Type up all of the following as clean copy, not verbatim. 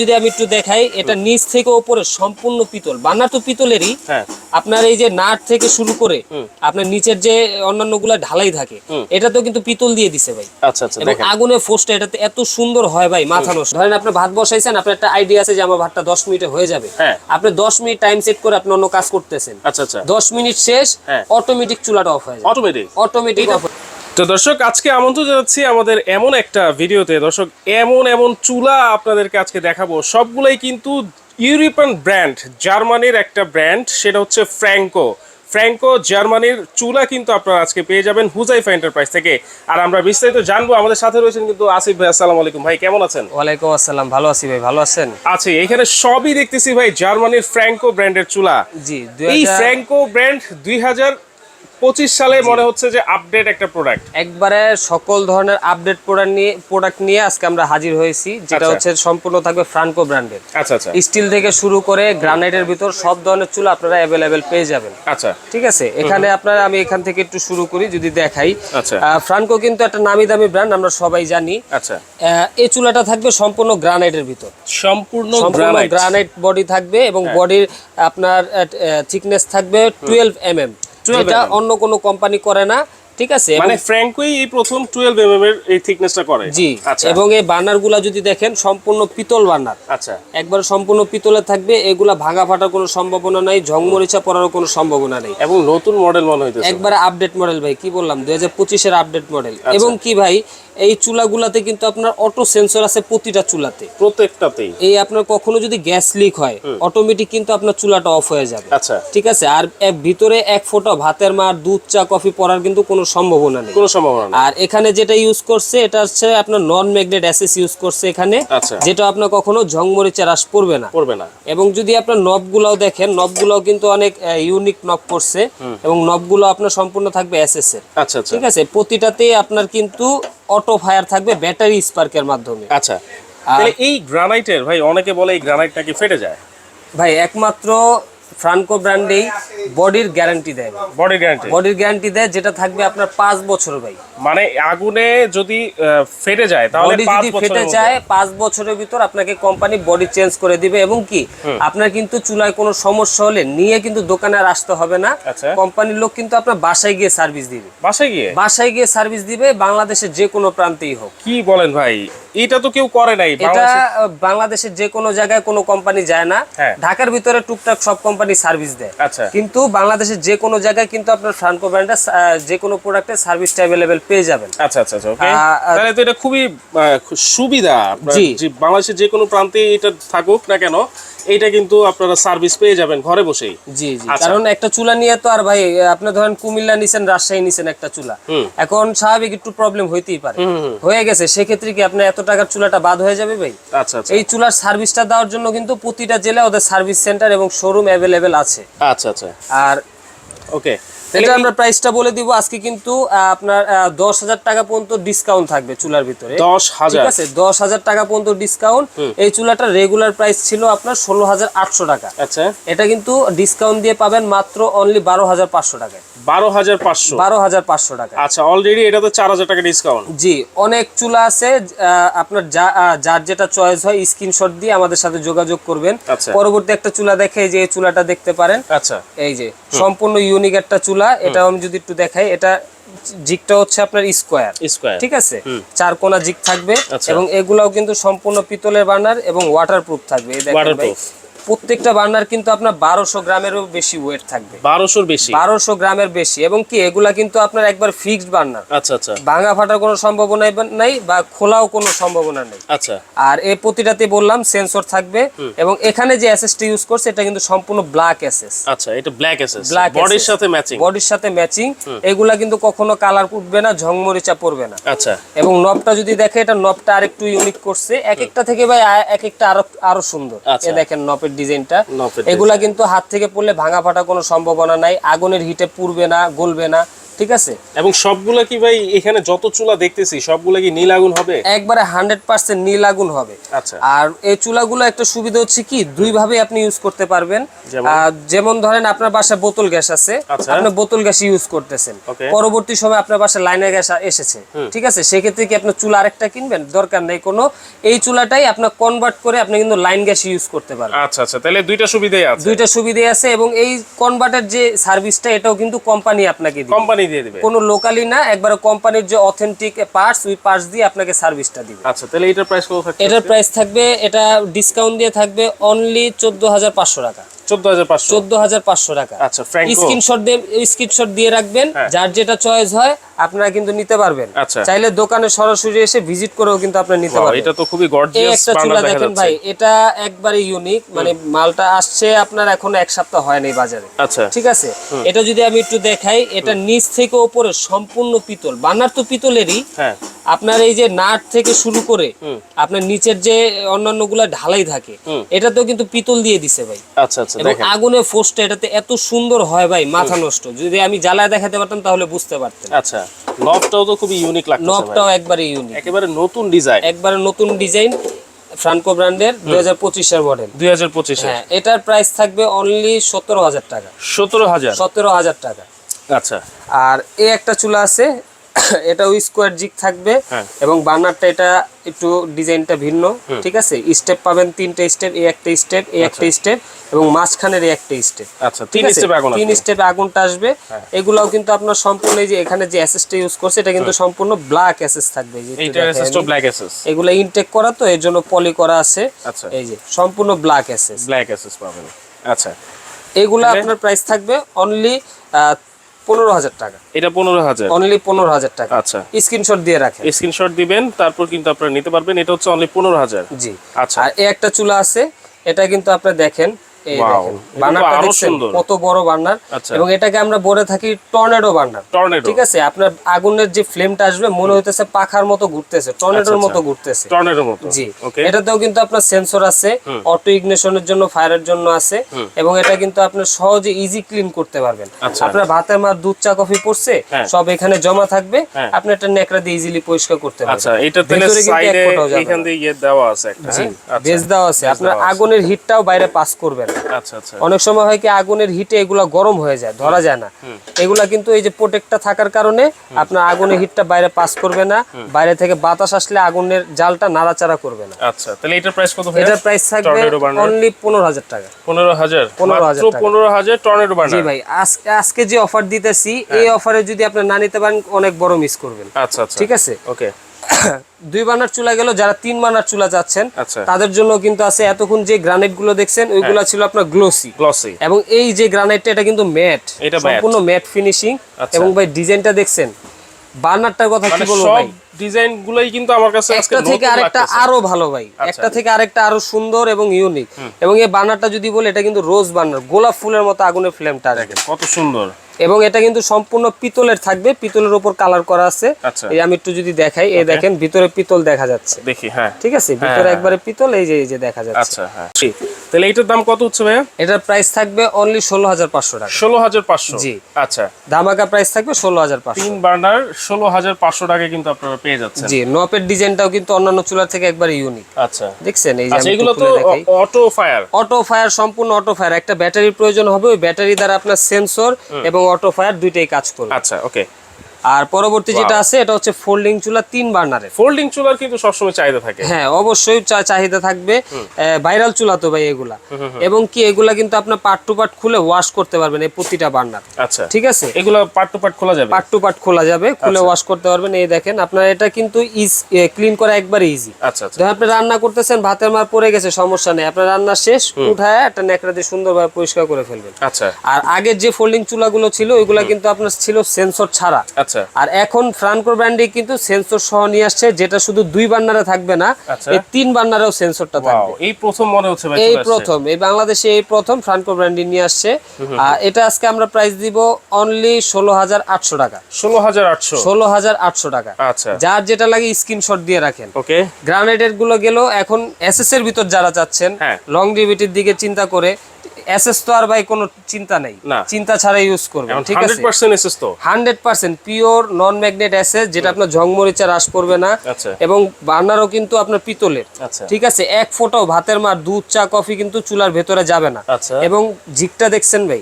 যদি আমি একটু দেখাই, এটা নিচ থেকে উপরে সম্পূর্ণ পিতল। বার্নার তো পিতলেরই, আপনার এই যে নাট থেকে শুরু করে আপনার নিচের যে অন্যান্য গুলা ঢালাই থাকে, এটা তো কিন্তু পিতল দিয়ে দিছে ভাই। আচ্ছা আচ্ছা, এবং আগুনের ফোর্সটা এটাতে এত সুন্দর হয় ভাই, মাথা নষ্ট। ধরেন আপনি ভাত বসাইছেন, আপনার একটা আইডিয়া আছে যে আমার ভাতটা 10 মিনিটে হয়ে যাবে, আপনি 10 মিনিট টাইম সেট করে আপনি অন্য কাজ করতেছেন, আচ্ছা আচ্ছা, 10 মিনিট শেষ, অটোমেটিক চুলাটা অফ হয়ে যায়, অটোমেটিক অফ। তো দর্শক, আজকে আমন্ত্রণ জানাচ্ছি আমাদের এমন একটা ভিডিওতে। দর্শক, এমন চুলা আপনাদেরকে আজকে দেখাবো, সবগুলাই কিন্তু ইউরোপিয়ান ব্র্যান্ড, জার্মানির একটা ব্র্যান্ড, সেটা হচ্ছে ফ্র্যাঙ্কো জার্মানির চুলা কিন্তু আপনারা আজকে পেয়ে যাবেন হুজাইফা এন্টারপ্রাইজ থেকে। আর আমরা বিস্তারিত জানবো। আমাদের সাথে রয়েছেন কিন্তু আসিফ ভাই। আসসালামু আলাইকুম ভাই, কেমন আছেন? ওয়ালাইকুম আসসালাম, ভালো আছি ভাই, ভালো আছেন? আছি। এখানে সবই দেখতেছি ভাই জার্মানির ফ্র্যাঙ্কো ব্র্যান্ডের চুলা। জি, এই ফ্র্যাঙ্কো ব্র্যান্ড 2025 সালে মনে হচ্ছে যে আপডেট একটা প্রোডাক্ট, একবারে সকল ধরনের আপডেট প্রোডাক্ট নিয়ে আজকে আমরা হাজির হয়েছি, যেটা হচ্ছে সম্পূর্ণ থাকবে ফ্রাঙ্কো ব্র্যান্ডের। আচ্ছা আচ্ছা, স্টিল থেকে শুরু করে গ্রানাইটের ভিতর সব ধরনের চুলা আপনারা অ্যাভেলেবেল পেয়ে যাবেন। আচ্ছা ঠিক আছে, এখানে আপনারা, আমি এখান থেকে একটু শুরু করি যদি দেখাই। আচ্ছা, ফ্রাঙ্কো কিন্তু একটা নামি দামি ব্র্যান্ড, আমরা সবাই জানি। আচ্ছা, এই চুলাটা থাকবে সম্পূর্ণ গ্রানাইটের ভিতর, সম্পূর্ণ গ্রানাইট বডি থাকবে, এবং বডির আপনার থিকনেস থাকবে 12 mm, যেটা অন্য কোনো কোম্পানি করে না। ঠিক আছে, মানে ফ্র্যাঙ্কোই এই প্রথম 12 mm এর এই থিকনেসটা করে। জি, এবং এই বার্নারগুলা যদি দেখেন সম্পূর্ণ পিতল বার্নার। আচ্ছা, একবার সম্পূর্ণ পিতলে থাকবে, এগুলা ভাঙা ফাটার কোনো সম্ভাবনা নাই, ঝংমরিচা পড়ারও কোনো সম্ভাবনা নেই। এবং নতুন মডেল মনে হইতেছে, একবারে আপডেট মডেল ভাই, কি বললাম 2025 এর আপডেট মডেল। এবং কি ভাই, এই চুলাগুলাতে কিন্তু আপনার অটো সেন্সর আছে প্রতিটা চুলাতে, প্রত্যেকটাতেই। এই আপনার কখনো যদি গ্যাস লিক হয়, অটোমেটিক কিন্তু আপনার চুলাটা অফ হয়ে যাবে। আচ্ছা, ঠিক আছে, আর ভিতরে এক ফোঁটা ভাতের মার, দুধ, চা, কফি পড়ার কিন্তু কোনো সম্ভাবনা নেই, কোনো সম্ভাবনা নেই। আর এখানে যেটা ইউজ করছে, এটা হচ্ছে আপনার নন ম্যাগনেট অ্যাসেস ইউজ করছে এখানে, যেটা আপনার কখনো ঝংমরিচা রাস পড়বে না। এবং যদি আপনার নবগুলাও দেখেন, নবগুলাও কিন্তু অনেক ইউনিক নব করছে, এবং নবগুলো আপনার সম্পূর্ণ থাকবে অ্যাসেস এর। আচ্ছা, ঠিক আছে, প্রতিটাতেই আপনার কিন্তু অটো ফায়ার থাকবে ব্যাটারি স্পার্কের মাধ্যমে। আচ্ছা, তাহলে এই গ্রানাইটের ভাই, অনেকে বলে এই গ্রানাইট নাকি ফেটে যায়। ভাই একমাত্র ফ্রাঙ্কো ব্র্যান্ডেই বডির গ্যারান্টি দেয়, বডির গ্যারান্টি দেয়, যেটা থাকবে আপনার 5 বছর ভাই। মানে আগুনে যদি ফেটে যায়, তাহলে বডি যদি ফেটে যায় 5 বছরের ভিতর আপনাকে কোম্পানি বডি চেঞ্জ করে দিবে। এবং কি আপনার কিন্তু চুলায় কোনো সমস্যা হলে নিয়ে কিন্তু দোকানে আর আসতে হবে না, কোম্পানির লোক কিন্তু আপনার বাসায় গিয়ে সার্ভিস দিবে। বাসায় গিয়ে সার্ভিস দিবে, বাংলাদেশের যে কোনো প্রান্তেই হোক। কি বলেন ভাই, এটা তো কেউ করে নাই। এটা বাংলাদেশের যে কোনো জায়গায় কোনো কোম্পানি যায় না, ঢাকার ভিতরে টুকটাক সব কোম্পানি সার্ভিস দেয়, কিন্তু বাংলাদেশের যে কোনো জায়গায় কিন্তু আপনার ফ্রাঙ্কো ব্র্যান্ডের যে কোনো প্রোডাক্টের সার্ভিসটা अवेलेबल পেয়ে যাবেন। আচ্ছা আচ্ছা, ওকে, তাহলে তো এটা খুবই সুবিধা। জি, বাংলাদেশের যে কোনো প্রান্তে এটা থাকুক না কেন, এটা কিন্তু আপনারা সার্ভিস পেয়ে যাবেন ঘরে বসেই। জি জি, কারণ একটা চুলা নিয়ে তো আর ভাই, আপনি ধরেন কুমিল্লা নিছেন, রাজশাহী নিছেন একটা চুলা, এখন স্বাভাবিক একটু প্রবলেম হইতেই পারে, হয়ে গেছে, সেক্ষেত্রে কি আপনার এত টাকার চুলাটা বাদ হয়ে যাবে ভাই? আচ্ছা আচ্ছা, এই চুলার সার্ভিসটা দেওয়ার জন্য কিন্তু প্রতিটা জেলায় ওদের সার্ভিস সেন্টার এবং শোরুম अवेलेबल আছে। আচ্ছা আচ্ছা, আর ওকে, এটা আমরা প্রাইসটা বলে দিব আজকে, কিন্তু আপনার 10,000 টাকা পর্যন্ত ডিসকাউন্ট থাকবে চুলার ভিতরে। 10,000, ঠিক আছে, 10,000 টাকা পর্যন্ত ডিসকাউন্ট। এই চুলাটা রেগুলার প্রাইস ছিল আপনার 16,800 টাকা। আচ্ছা, এটা কিন্তু ডিসকাউন্ট দিয়ে পাবেন মাত্র অনলি 12,500 টাকায়। 12,500 টাকা। আচ্ছা, অলরেডি এটাতে 4,000 টাকা ডিসকাউন্ট। জি, অনেক চুলা আছে, আপনার যার যেটা চয়েস হয় স্ক্রিনশট দিয়ে আমাদের সাথে যোগাযোগ করবেন। পরবর্তী একটা চুলা দেখে যে এই চুলাটা দেখতে পারেন। আচ্ছা, এই যে সম্পূর্ণ ইউনিক একটা চুলা, এটা আমি যদি একটু দেখাই, এটা জিগটা হচ্ছে আপনার স্কয়ার, ঠিক আছে, 4 কোণা জিগ থাকবে, এবং এগুলাও কিন্তু সম্পূর্ণ পিতলের বার্নার এবং ওয়াটারপ্রুফ থাকবে। এই দেখেন ভাই, প্রত্যেকটা বার্নার কিন্তু আপনার 1200 গ্রামেরও বেশি ওয়েট থাকবে, 1200 গ্রামের বেশি। এবং কি এগুলা কিন্তু আপনার একবার ফিক্সড বার্নার। আচ্ছা আচ্ছা, ভাঙা ফাটার কোনো সম্ভাবনা নাই বা খোলাও কোনো সম্ভাবনা নেই। আচ্ছা, আর এই প্রতিটাতে বললাম সেন্সর থাকবে, এবং এখানে যে অ্যাসেসটা ইউজ করছে এটা কিন্তু সম্পূর্ণ ব্ল্যাক অ্যাসেস। আচ্ছা, এটা ব্ল্যাক অ্যাসেস, বডির সাথে ম্যাচিং, এগুলা কিন্তু কখনো কালার উঠবে না, ঝংমরিচা পড়বে না। আচ্ছা, এবং নবটা যদি দেখে, এটা নবটা আরেকটু ইউনিক করছে, এক একটা থেকে ভাই এক একটা আরো সুন্দর। এই দেখেন নবের ডিজাইনটা, এগুলা কিন্তু হাত থেকে পড়লে ভাঙা ফাটা কোনো সম্ভাবনা নাই, আগুনের হিটে পুড়বে না, গলবে না, ঠিক আছে। এবং সবগুলা কি ভাই এখানে যত চুলা দেখতেছি সবগুলা কি নীল আগুন হবে? একবারে 100% নীল আগুন হবে। আচ্ছা। আর এই চুলাগুলো একটা সুবিধা হচ্ছে কি দুই ভাবে আপনি ইউজ করতে পারবেন। যেমন ধরেন আপনার বাসায় বোতল গ্যাস আছে, আপনি বোতল গ্যাস ইউজ করতেছেন, পরবর্তী সময় আপনার বাসায় লাইনের গ্যাস এসেছে, ঠিক আছে, সেক্ষেত্রে কি আপনার চুলা আরেকটা কিনবেন? দরকার নেই কোনো। এই চুলাটাই আপনার কনভার্ট করে আপনি কিন্তু লাইন গ্যাস ইউজ করতে পারবেন। আচ্ছা আচ্ছা, তাহলে দুইটা সুবিধাই আছে। দুইটা সুবিধাই আছে এবং এই কনভার্টার যে সার্ভিসটা এটাও কিন্তু কোম্পানি আপনাকে দিবে। কোম্পানি দিয়ে দিবে, কোনো লোকালি না, একবারে কোম্পানির যে অথেন্টিক পার্টস, ওই পার্টস দিয়ে আপনাকে সার্ভিসটা দিবে। আচ্ছা, তাহলে এটার প্রাইস কত থাকবে? এটার প্রাইস থাকবে, এটা ডিসকাউন্ট দিয়ে থাকবে অনলি 14,500 টাকা। 14,500 টাকা। আচ্ছা, ফ্র্যাঙ্কো স্ক্রিনশট দিয়ে রাখবেন, যার যেটা চয়েস হয় আপনারা কিন্তু নিতে পারবেন। চাইলে দোকানে সরাসরি এসে ভিজিট করেও কিন্তু আপনারা নিতে পারবেন। এটা তো খুবই গর্জিয়াস একটা চুলা দেখেন ভাই, এটা একবারে ইউনিক, মানে মালটা আসছে আপনার এখন এক সপ্তাহ হয়নি বাজারে। আচ্ছা, ঠিক আছে। এটা যদি আমি একটু দেখাই, এটা নিচ থেকে উপরে সম্পূর্ণ পিতল, বার্নার তো পিতলেরই। হ্যাঁ, আপনার এই যে নাট থেকে শুরু করে আপনার নিচের যে অন্যান্য গুলা ঢালাই থাকে, এটাতেও কিন্তু পিতল দিয়ে দিছে ভাই। আচ্ছা আচ্ছা, এবং আগুনের ফোর্সটা এটাতে এত সুন্দর হয় ভাই, মাথা নষ্ট। যদি আমি জ্বালায় দেখাতে পারতাম তাহলে বুঝতে পারতেন। আচ্ছা, নবটাও তো খুবই ইউনিক লাগছে। নবটাও একবারে ইউনিক, একেবারে নতুন ডিজাইন, একবারে নতুন ডিজাইন, ফ্রান্কো ব্র্যান্ডের 2025 এর মডেল। 2025 হ্যাঁ, এটার প্রাইস থাকবে অনলি 17,000 টাকা। 17,000 টাকা। আচ্ছা। আর এই একটা চুলা আছে, এটাও স্কোয়ার জিগ থাকবে এবং বার্নারটা এটা একটু ডিজাইনটা ভিন্ন, ঠিক আছে। স্টেপ পাবেন 3টে স্টেপ, এই একটা স্টেপ, এই একটা স্টেপ এবং মাঝখানের এই একটা স্টেপ। আচ্ছা, 3 স্টেপে আগুনটা আসবে। এগুলাও কিন্তু আপনার সম্পূর্ণ এই যে এখানে যে অ্যাসেসটা ইউজ করছে এটা কিন্তু সম্পূর্ণ ব্ল্যাক অ্যাসেস থাকবে। এইটা অ্যাসেসটা ব্ল্যাক অ্যাসেস, এগুলা ইনটেক করা তো এর জন্য পলি করা আছে। আচ্ছা, এই যে সম্পূর্ণ ব্ল্যাক অ্যাসেস পাবেন। আচ্ছা, এগুলা আপনার প্রাইস থাকবে অনলি 15,000 টাকা। এটা 15,000, অনলি 15,000 টাকা। আচ্ছা, স্ক্রিনশট দিয়ে রাখেন, স্ক্রিনশট দিবেন, তারপর কিন্তু আপনারা নিতে পারবেন। এটা হচ্ছে অনলি 15,000। জি। আচ্ছা, আর এই একটা চুলা আছে, এটা কিন্তু আপনারা দেখেন, এই দেখেন বার্নারটা দেখছেন কত বড় বার্নার। এবং এটাকে আমরা বলে থাকি টর্নেডো বার্নার। ঠিক আছে, আপনার আগুনের যে ফ্লেমটা আসবে মনে হইতেছে পাখার মতো ঘুরতেছে, টর্নেডোর মতো ঘুরতেছে। জি। এটাতেও কিন্তু আপনার সেন্সর আছে, অটো ইগনিশনের জন্য, ফায়ারের জন্য আছে এবং এটা কিন্তু আপনি সহজে ইজি ক্লিন করতে পারবেন। আপনার ভাতের মার দুধ চা কফি পড়ছে সব এখানে জমা থাকবে, আপনি এটা নেকড়া দিয়ে ইজিলি পরিষ্কার করতে পারবেন। আচ্ছা, এটা তেলে সাইডে এখান দিয়ে ইয়ে দেওয়া আছে একটা, জি, বেজ দেওয়া আছে। আপনার আগুনের হিটটাও বাইরে পাস করবে না। আচ্ছা আচ্ছা, অনেক সময় হয় কি আগুনের হিটে এগুলা গরম হয়ে যায়, ধরা যায় না। এগুলা কিন্তু এই যে প্রোটেক্টটা থাকার কারণে আপনার আগুনের হিটটা বাইরে পাস করবে না, বাইরে থেকে বাতাস আসলে আগুনের জালটা নাড়াচাড়া করবে না। আচ্ছা, তাহলে এটার প্রাইস কত ভাই? এটার প্রাইস থাকবে অনলি 15,000 টাকা। 15,000 টর্নেডো বার্নার। জি ভাই, আজকে যে অফার দিতেছি, এই অফারে যদি আপনি না নিতে পারেন অনেক বড় মিস করবেন। আচ্ছা আচ্ছা, ঠিক আছে। ওকে। 2 বার্নার চুলা গেল, যারা 3 বার্নার চুলা যাচ্ছেন তাদের জন্য কিন্তু আছে। এতক্ষণ যে গ্রানাইট গুলো দেখছেন ওইগুলো ছিল আপনার গ্লসি, এবং এই যে গ্রানাইটটা এটা কিন্তু ম্যাট, সম্পূর্ণ ম্যাট ফিনিশিং। এবং ভাই ডিজাইনটা দেখছেন, বার্নারটার কথা কি বলবো ভাই, ডিজাইন গুলাই কিন্তু আমার কাছে আজকে একটা থেকে আরেকটা আরো ভালো ভাই, একটা থেকে আরেকটা আরো সুন্দর এবং ইউনিক। এবং এই বার্নারটা যদি বলি, এটা কিন্তু রোজ বার্নার, গোলাপ ফুলের মতো আগুনের ফ্লেমটা আসবে, কত সুন্দর। এবং এটা কিন্তু সম্পূর্ণ পিতলের থাকবে, পিতলের উপর কালার করা আছে। এই আমি একটু যদি দেখাই, এই দেখেন ভিতরে পিতল দেখা যাচ্ছে, দেখি। হ্যাঁ, ঠিক আছে, ভিতরে একবারে পিতল, এই যে দেখা যাচ্ছে। আচ্ছা, হ্যাঁ। তাহলে এটার দাম কত হচ্ছে ভাইয়া? এটার প্রাইস থাকবে অনলি 16,500 টাকা। 16,500, জি। আচ্ছা, ধামাকা প্রাইস থাকবে 16,500। 3 বার্নার 16,500 টাকায় কিন্তু আপনারা পেয়ে যাচ্ছেন। জি, নপের ডিজাইনটাও কিন্তু অন্যান্য চুলার থেকে একবারে ইউনিক। আচ্ছা, দেখছেন এই যে আচ্ছা, এগুলো তো অটো ফায়ার, সম্পূর্ণ অটো ফায়ার। একটা ব্যাটারির প্রয়োজন হবে, ওই ব্যাটারি দ্বারা আপনার সেন্সর এবং অটো ফায়ার দুইটাই কাজ করবে। আচ্ছা, ওকে। আর পরবর্তী যেটা আছে এটা হচ্ছে ফোল্ডিং চুলা 3 বার্নারের। ফোল্ডিং চুলার কিন্তু সবসময় চাহিদা থাকে। হ্যাঁ, অবশ্যই চাহিদা থাকবে। ভাইরাল চুলা তো ভাই এগুলা, এবং কি এগুলা কিন্তু আপনার পার্ট টু পার্ট খুলে ওয়াশ করতে পারবেন এই প্রতিটা বার্নার। আচ্ছা, ঠিক আছে, এগুলা পার্ট টু পার্ট খোলা যাবে, খুলে ওয়াশ করতে পারবেন। এই দেখেন আপনার এটা কিন্তু ক্লিন করা একবারে ইজি। আচ্ছা আচ্ছা, যখন আপনি রান্না করতেছেন, ভাতের মার পড়ে গেছে, সমস্যা নেই, আপনার রান্না শেষ, উঠায় একটা নেকড়া দিয়ে সুন্দরভাবে পরিষ্কার করে ফেলবেন। আচ্ছা। আর আগের যে ফোল্ডিং চুলাগুলো ছিল ওইগুলা কিন্তু আপনার ছিল সেন্সর ছাড়া। আচ্ছা। আর এখন ফ্রান্কো ব্র্যান্ডে কিন্তু সেন্সর সহ নিয়ে আসছে, যেটা শুধু 2 বার্নারে থাকবে না, এই 3 বার্নারেও সেন্সরটা থাকবে। এই প্রথম মনে হচ্ছে ভাই, এই প্রথম, এই বাংলাদেশে এই প্রথম ফ্রান্কো ব্র্যান্ডে নিয়ে আসছে। এটা আজকে আমরা প্রাইস দিব অনলি 16,800 টাকা। 16,800 টাকা। আচ্ছা, যার যেটা লাগে স্ক্রিনশট দিয়ে রাখেন। ওকে। গ্রানাইটের গুলো গেল, এখন এসএস এর ভিতর যারা চাচ্ছেন, লংজিভিটির দিকে চিন্তা করে এসএস তো আর ভাই কোনো চিন্তা নাই, না। চিন্তা ছাড়া ইউজ করবেন, ঠিক আছে? 100% এসএস তো 100% পিওর নন ম্যাগনেট এসএস, যেটা আপনার ঝংমরিচা হ্রাস করবে না। আচ্ছা। এবং বার্নারও কিন্তু আপনার পিতলের, আচ্ছা। ঠিক আছে? এক ফোঁটাও ভাতের মার, দুধ, চা, কফি কিন্তু চুলার ভেতরে যাবে না। আচ্ছা। এবং জিগটা দেখছেন ভাই,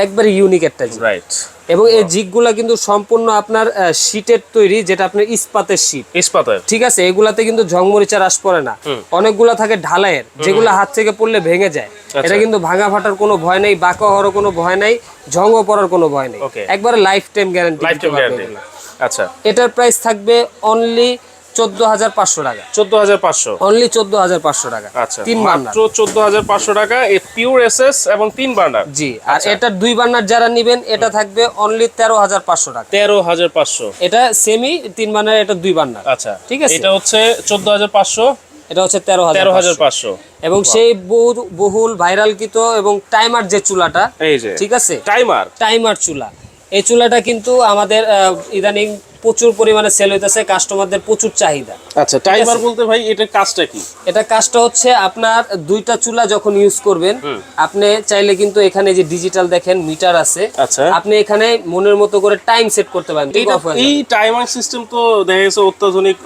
একবারে ইউনিক একটা জিগ। রাইট। এবং এই জিগগুলা কিন্তু সম্পূর্ণ আপনার শীটের তৈরি, যেটা আপনার ইস্পাতের শীট, ইস্পাতের, ঠিক আছে? এগুলাতে কিন্তু ঝংমরিচা হ্রাস পড়ে না। অনেকগুলা থাকে ঢালাইয়ের, যেগুলো হাত থেকে পড়লে ভেঙে যায়। এটা কিন্তু ভাঙা ফাটার কোনো ভয় নেই, বাঁকা হওয়ার কোনো ভয় নাই, ঝংও পড়ার কোনো ভয় নেই, একবারে লাইফ টাইম গ্যারান্টি। আচ্ছা। এটার প্রাইস থাকবে অনলি 14,500 টাকা। 14,500, অনলি 14,500 টাকা। আচ্ছা, 3 বার্নার, মাত্র 14,500 টাকা, এই পিওর এসএস এবং 3 বার্নার। জি। আর এটা 2 বার্নার যারা নেবেন, এটা থাকবে অনলি 13,500 টাকা। 13,500, এটা সেমি 3 বার্নার, এটা 2 বার্নার। আচ্ছা, ঠিক আছে? এটা হচ্ছে 14,500, এটা হচ্ছে 13,500। এবং সেই বহুল ভাইরালকৃত এবং টাইমার যে চুলাটা, এই যে ঠিক আছে, টাইমার চুলা, এই চুলাটা কিন্তু আমাদের ইদানিং প্রচুর পরিমাণে সেল হইতেছে, কাস্টমারদের প্রচুর চাহিদা। আচ্ছা, টাইমার বলতে ভাই এটার কাজটা কি? এটা কাজটা হচ্ছে আপনার দুইটা চুলা যখন ইউজ করবেন, আপনি চাইলে কিন্তু এখানে যে ডিজিটাল দেখেন মিটার আছে, আচ্ছা, আপনি এখানে মনের মতো করে টাইম সেট করতে পারেন। এই টাইমার সিস্টেম তো দেখা গেছে অত্যাধুনিক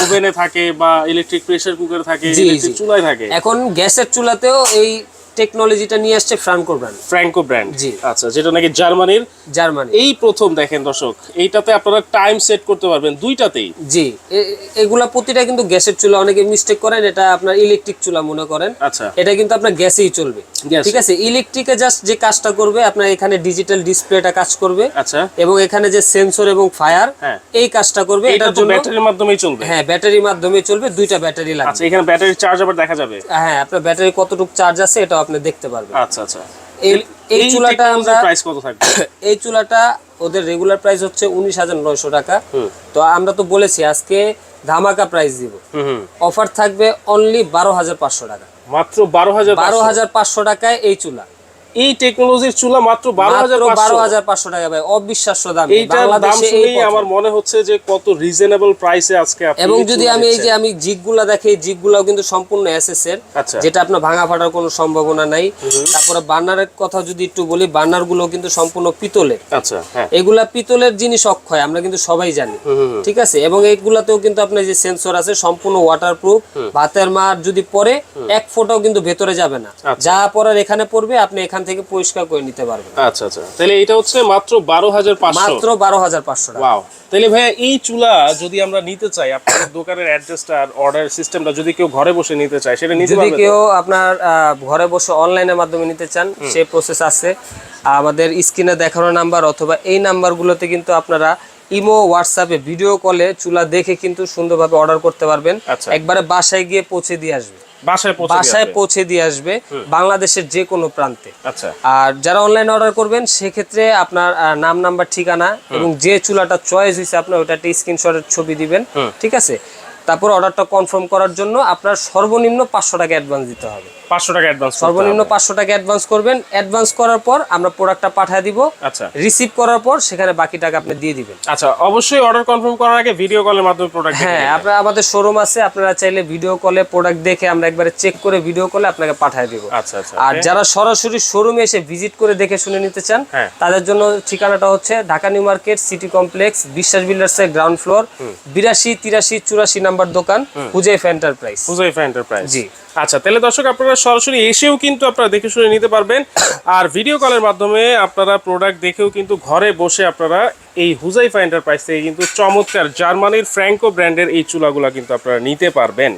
ওভেনে থাকে বা ইলেকট্রিক প্রেসার কুকারে থাকে, ইলেকট্রিক চুলায় থাকে। এখন গ্যাসের চুলাতেও এই টেকনোলজিটা নিয়ে আসছে ফ্র্যাঙ্কো ব্র্যান্ড। জি, আচ্ছা, যেটা নাকি জার্মানি এই প্রথম। দেখেন দর্শক, এইটাতে আপনারা টাইম সেট করতে পারবেন দুইটাতেই। জি, এগুলা প্রতিটা কিন্তু গ্যাসের চুলা, অনেকে মিস্টেক করেন এটা আপনার ইলেকট্রিক চুলা মনে করেন। আচ্ছা, এটা কিন্তু আপনার গ্যাসেই চলবে, ঠিক আছে? ইলেকট্রিকে জাস্ট যে কাজটা করবে, আপনার এখানে ডিজিটাল ডিসপ্লেটা কাজ করবে। আচ্ছা। এবং এখানে যে সেন্সর এবং ফায়ার, এই কাজটা করবে। এটার জন্য ব্যাটারির মাধ্যমেই চলবে। হ্যাঁ, ব্যাটারির মাধ্যমে চলবে, দুইটা ব্যাটারি লাগবে। আচ্ছা, এখানে ব্যাটারি চার্জ আবার দেখা যাবে। হ্যাঁ, আপনার ব্যাটারি কতটুকু চার্জ আছে এটা আপনি দেখতে পারবেন। আচ্ছা আচ্ছা। এই চুলাটা আমরা প্রাইস কত থাকবে? এই চুলাটা ওদের রেগুলার প্রাইস হচ্ছে 19,900 টাকা। তো আমরা তো বলেছি আজকে ধামাকা প্রাইস দিব, অফার থাকবে অনলি 12,500 টাকা। মাত্র 12,500 টাকায় এই চুলা, এই টেকনোলজির চুলা মাত্র 12,500 টাকা ভাই, অবিশ্বাস্য দাম। বাংলাদেশে এই আমার মনে হচ্ছে যে কত রিজনেবল প্রাইসে আজকে আপনি। এবং যদি আমি এই যে আমি জিগগুলা দেখি, জিগগুলাও কিন্তু সম্পূর্ণ এসএস এর, যেটা আপনার ভাঙা ফাটার কোনো সম্ভাবনা নাই। তারপরে বার্নারের কথা যদি একটু বলি, বার্নার গুলো কিন্তু সম্পূর্ণ পিতলের। আচ্ছা, হ্যাঁ, এগুলা পিতলের জিনিস অক্ষয়, আমরা কিন্তু সবাই জানি, ঠিক আছে? এবং এইগুলাতেও কিন্তু আপনার যে সেন্সর আছে, সম্পূর্ণ ওয়াটারপ্রুফ। ভাতের মার যদি পড়ে, এক ফোঁটাও কিন্তু ভেতরে যাবে না, যা পড়ার এখানে পড়বে, আপনি এখান থেকে পরিষ্কার করে নিতে পারবেন। আচ্ছা আচ্ছা, তাহলে এটা হচ্ছে মাত্র 12,500, মাত্র 12,500 টাকা। ওয়াও। তাহলে ভাইয়া এই চুলা যদি আমরা নিতে চাই, আপনাদের দোকানের অ্যাড্রেসটা আর অর্ডার সিস্টেমটা যদি কেউ ঘরে বসে নিতে চায়, সেটা নিতে পারবে? যদি কেউ আপনার ঘরে বসে অনলাইনের মাধ্যমে নিতে চান, সেই প্রসেস আছে। আমাদের স্ক্রিনে দেখানো নাম্বার অথবা এই নাম্বারগুলোতে কিন্তু আপনারা ইমো, হোয়াটসঅ্যাপে ভিডিও কলে চুলা দেখে কিন্তু সুন্দরভাবে অর্ডার করতে পারবেন। একবারে বাসায় গিয়ে পৌঁছে দিয়ে আসবে, বাসায় পৌঁছে দিয়ে আসবে, বাংলাদেশের যে কোনো প্রান্তে। আচ্ছা। আর যারা অনলাইন অর্ডার করবেন, সেক্ষেত্রে আপনার নাম, নাম্বার, ঠিকানা এবং যে চুলাটা চয়েস হয়েছে আপনার ওটা একটা স্ক্রিনশটের ছবি দিবেন, ঠিক আছে? তারপর অর্ডারটা কনফার্ম করার জন্য আপনার সর্বনিম্ন 500 টাকা অ্যাডভান্স দিতে হবে। 500 টাকা অ্যাডভান্স, সর্বনিম্ন 500 টাকা অ্যাডভান্স করবেন। অ্যাডভান্স করার পর আমরা প্রোডাক্টটা পাঠিয়ে দিব। আচ্ছা। রিসিভ করার পর সেখানে বাকি টাকা আপনি দিয়ে দিবেন। আচ্ছা, অবশ্যই অর্ডার কনফার্ম করার আগে ভিডিও কলের মাধ্যমে প্রোডাক্ট দেখে। হ্যাঁ, আপনারা আমাদের শোরুম আছে, আপনারা চাইলে ভিডিও কলে প্রোডাক্ট দেখে আমরা একবারে চেক করে ভিডিও কলে আপনাকে পাঠিয়ে দিব। আচ্ছা আচ্ছা। আর যারা সরাসরি শোরুমে এসে ভিজিট করে দেখে শুনে নিতে চান, তাদের জন্য ঠিকানাটা হচ্ছে Dhaka new market city complex, বিশ্বাস বিল্ডার্সের গ্রাউন্ড ফ্লোর, 82, 83, 84 নাম্বার দোকান, হুজাইফা এন্টারপ্রাইজ। জি। আচ্ছা, তাহলে দর্শক আপনারা সরাসরি এসেও কিন্তু আপনারা দেখে শুনে নিতে পারবেন, আর ভিডিও কলের মাধ্যমে আপনারা প্রোডাক্ট দেখেও কিন্তু ঘরে বসে আপনারা এই হুজাইফা এন্টারপ্রাইজ থেকে কিন্তু চমৎকার জার্মানির ফ্র্যাঙ্কো ব্র্যান্ডের এই চুলাগুলা কিন্তু আপনারা নিতে পারবেন।